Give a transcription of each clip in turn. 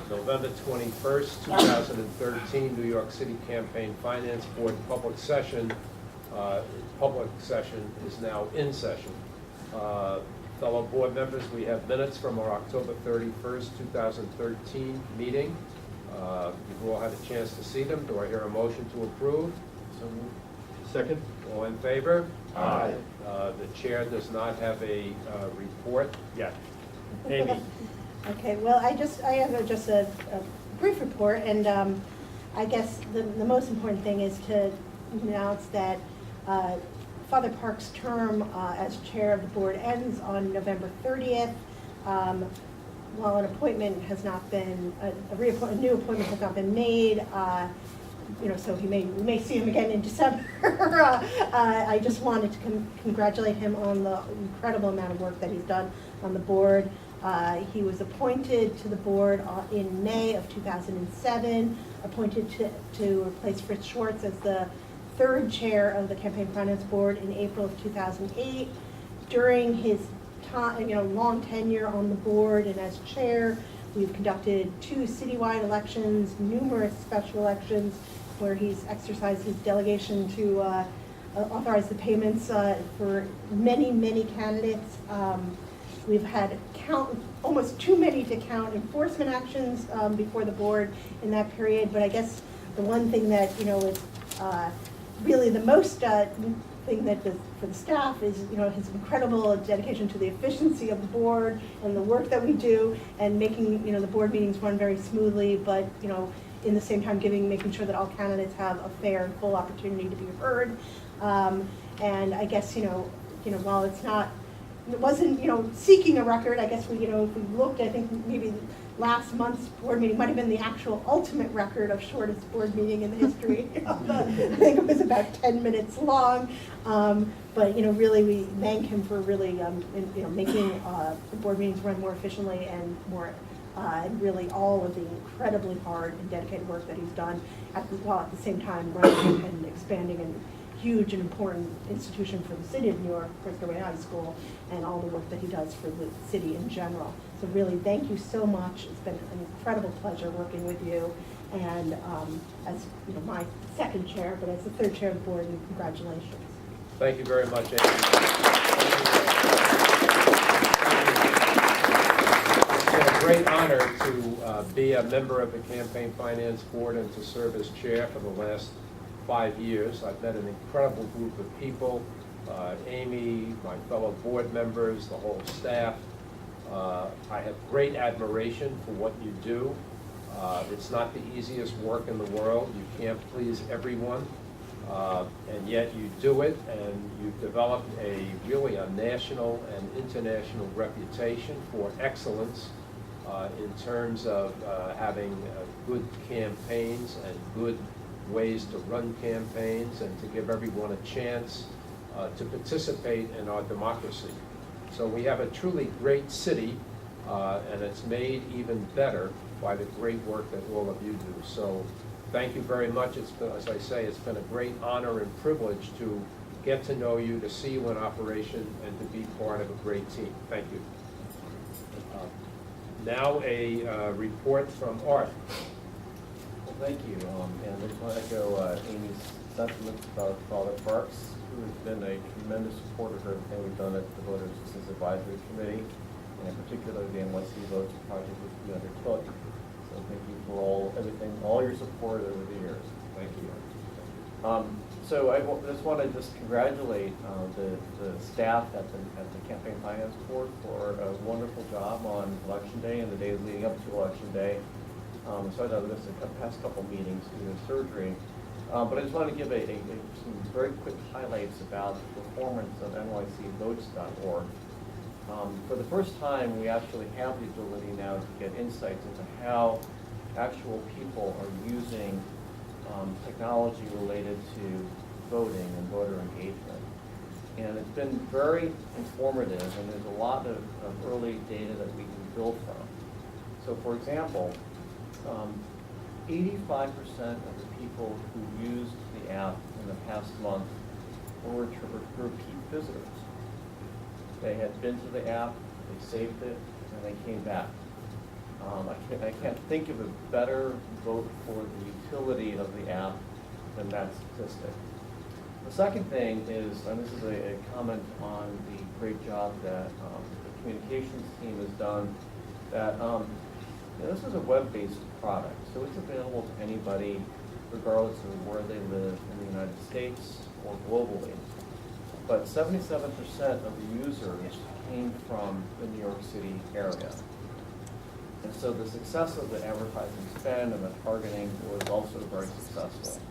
November 21st, 2013, New York City Campaign Finance Board public session. Public session is now in session. Fellow board members, we have minutes from our October 31st, 2013 meeting. You've all had a chance to see them. Do I hear a motion to approve? So moved. Second? All in favor? Aye. The chair does not have a report yet. Amy? Okay, well, I have just a brief report, and I guess the most important thing is to announce that Father Park's term as chair of the board ends on November 30th. While an appointment has not been, a new appointment has not been made, so we may see him again in December. I just wanted to congratulate him on the incredible amount of work that he's done on the board. He was appointed to the board in May of 2007, appointed to replace Fritz Schwartz as the third chair of the Campaign Finance Board in April of 2008. During his time, long tenure on the board and as chair, we've conducted 2 citywide elections, numerous special elections where he's exercised his delegation to authorize the payments for many, many candidates. We've had almost too many to count enforcement actions before the board in that period, but I guess the one thing that is really the most thing that for the staff is his incredible dedication to the efficiency of the board and the work that we do, and making the board meetings run very smoothly, but in the same time making sure that all candidates have a fair and full opportunity to be heard. And I guess while it wasn't seeking a record, I guess if we looked, I think maybe last month's board meeting might have been the actual ultimate record of shortest board meeting in the history. I think it was about 10 minutes long. But really we thank him for really making the board meetings run more efficiently and and really all of the incredibly hard and dedicated work that he's done while at the same time running and expanding a huge and important institution for the city of New York, Prescott High School, and all the work that he does for the city in general. So really, thank you so much. It's been an incredible pleasure working with you, and as my second chair, but as the third chair of the board, and congratulations. Thank you very much, Amy. It's been a great honor to be a member of the Campaign Finance Board and to serve as chair for the last 5 years. I've met an incredible group of people, Amy, my fellow board members, the whole staff. I have great admiration for what you do. It's not the easiest work in the world. You can't please everyone, and yet you do it, and you've developed really a national and international reputation for excellence in terms of having good campaigns and good ways to run campaigns and to give everyone a chance to participate in our democracy. So we have a truly great city, and it's made even better by the great work that all of you do. So thank you very much. It's been, as I say, it's been a great honor and privilege to get to know you, to see you in operation, and to be part of a great team. Thank you. Now a report from Art. Well, thank you, and I just want to echo Amy's sentiments about Father Parks, who has been a tremendous supporter of everything we've done at the Voter Assistance Advisory Committee, and in particular the NYC Votes project which we undertook. So thank you for all your support over the years. Thank you. So I just want to congratulate the staff at the Campaign Finance Board for a wonderful job on Election Day and the days leading up to Election Day. So I know this the past couple meetings due to surgery, but I just want to give some very quick highlights about the performance of nycvotes.org. For the first time, we actually have the ability now to get insights into how actual people are using technology related to voting and voter engagement. And it's been very informative, and there's a lot of early data that we can build from. So for example, 85% of the people who used the app in the past month were repeat visitors. They had been to the app, they saved it, and they came back. I can't think of a better vote for the utility of the app than that statistic. The second thing is, and this is a comment on the great job that the communications team has done, that this is a web-based product, so it's available to anybody regardless of where they live in the United States or globally. But 77% of the users came from the New York City area. And so the success of the advertising spend and the targeting was also very successful.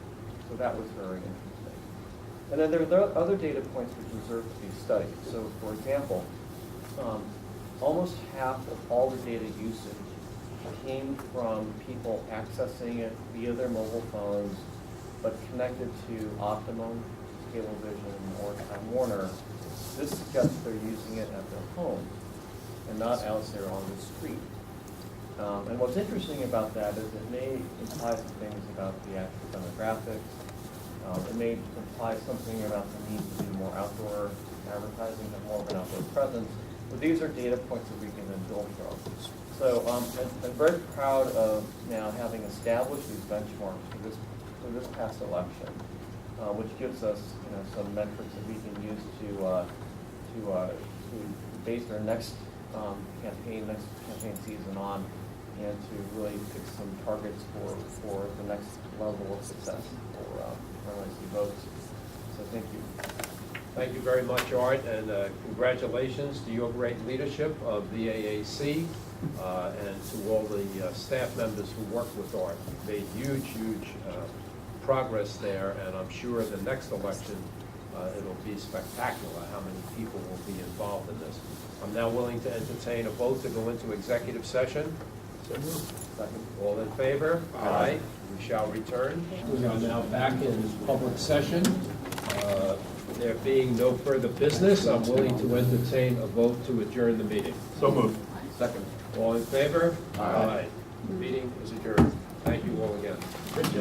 So that was very interesting. And then there are other data points which deserve to be studied. So for example, almost half of all the data usage came from people accessing it via their mobile phones, but connected to Optimum, Cablevision, or Time Warner. This suggests they're using it at their home and not out there on the street. And what's interesting about that is it may imply some things about the actual demographics. It may imply something about the need to do more outdoor advertising, have more of an outdoor presence. But these are data points that we can then build from. So I'm very proud of now having established these benchmarks for this past election, which gives us some metrics that we can use to base our next campaign season on, and to really pick some targets for the next level of success for RNC votes. So thank you. Thank you very much, Art, and congratulations to your great leadership of the AAC and to all the staff members who worked with Art. You've made huge progress there, and I'm sure the next election it'll be spectacular how many people will be involved in this. I'm now willing to entertain a vote to go into executive session. Second. All in favor? Aye. We shall return. We are now back in public session. There being no further business, I'm willing to entertain a vote to adjourn the meeting. So moved. Second. All in favor? Aye. The meeting is adjourned. Thank you all again. Good job.